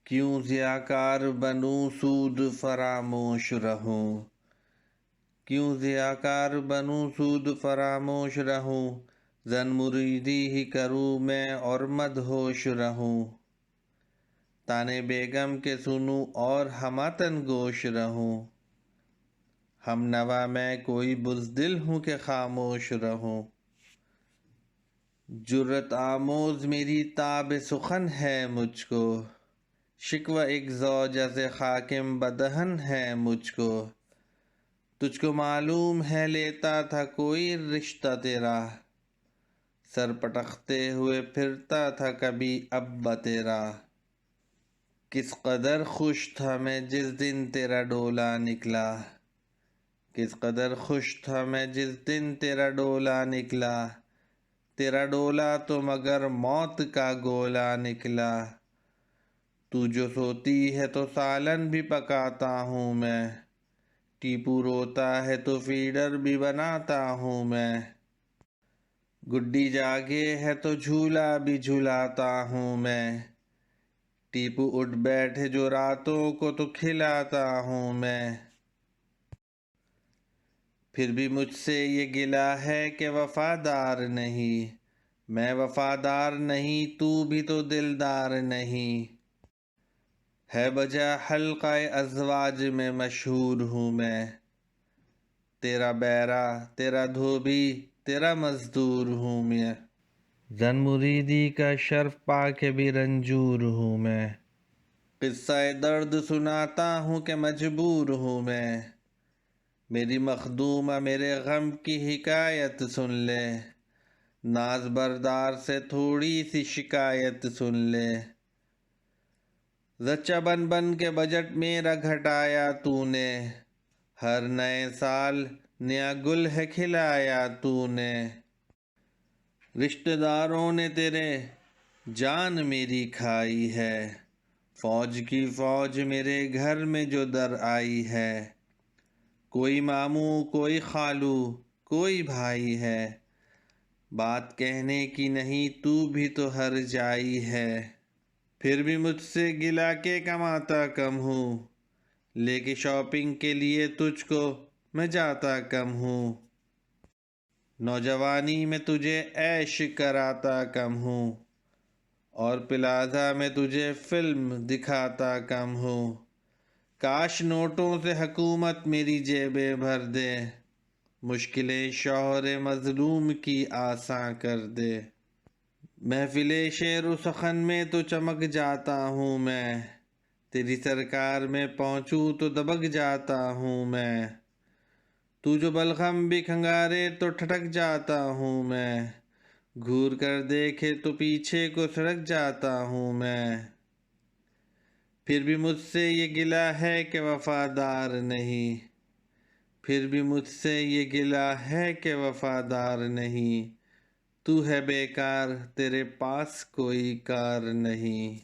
کیوں ضیاءکار بنوں سود فراموش رہوں، کیوں ضیاءکار بنوں سود فراموش رہوں، زن مریدی ہی کروں میں اور مدہوش رہوں، تانے بیگم کے سنوں اور ہماتن گوش رہوں، ہم نوا میں کوئی بزدل ہوں کہ خاموش رہوں، جرأت آموز میری تاب سخن ہے مجھ کو، شکوہ ایک زوجہ سے حاکم بدہن ہے مجھ کو، تجھ کو معلوم ہے لیتا تھا کوئی رشتہ تیرا، سر پٹکتے ہوئے پھرتا تھا کبھی ابا تیرا، کس قدر خوش تھا میں جس دن تیرا ڈولا نکلا، کس قدر خوش تھا میں جس دن تیرا ڈولا نکلا، تیرا ڈولا تو مگر موت کا گولا نکلا، تو جو سوتی ہے تو سالن بھی پکاتا ہوں میں، ٹیپو روتا ہے تو فیڈر بھی بناتا ہوں میں، گڈی جاگے ہے تو جھولا بھی جھلاتا ہوں میں، ٹیپو اٹھ بیٹھے جو راتوں کو تو کھلاتا ہوں میں، پھر بھی مجھ سے یہ گلہ ہے کہ وفادار نہیں، میں وفادار نہیں تو بھی تو دلدار نہیں، ہے بجا حلقہ ازواج میں مشہور ہوں میں، تیرا بیرا تیرا دھوبی تیرا مزدور ہوں میں، زن مریدی کا شرف پا کے بھی رنجور ہوں میں، قصہ درد سناتا ہوں کہ مجبور ہوں میں، میری مخدومہ میرے غم کی حکایت سن لے، ناز بردار سے تھوڑی سی شکایت سن لے، زچہ بن بن کے بجٹ میرا گھٹایا تو نے، ہر نئے سال نیا گل ہے کھلایا تو نے، رشتہ داروں نے تیرے جان میری کھائی ہے، فوج کی فوج میرے گھر میں جو در آئی ہے، کوئی ماموں کوئی خالو کوئی بھائی ہے، بات کہنے کی نہیں تو بھی تو ہر جائی ہے، پھر بھی مجھ سے گلہ کے کماتا کم ہوں، لے کے شاپنگ کے لیے تجھ کو میں جاتا کم ہوں، نوجوانی میں تجھے عیش کراتا کم ہوں، اور پلازہ میں تجھے فلم دکھاتا کم ہوں، کاش نوٹوں سے حکومت میری جیبیں بھر دے، مشکلیں شوہر مظلوم کی آساں کر دے، محفل شعر و سخن میں تو چمک جاتا ہوں میں، تیری سرکار میں پہنچوں تو دبک جاتا ہوں میں، تو جو بلغم بھی کھنگارے تو ٹھٹک جاتا ہوں میں، گھور کر دیکھے تو پیچھے کو سڑک جاتا ہوں میں، پھر بھی مجھ سے یہ گلہ ہے کہ وفادار نہیں، پھر بھی مجھ سے یہ گلہ ہے کہ وفادار نہیں، تو ہے بیکار تیرے پاس کوئی کار نہیں۔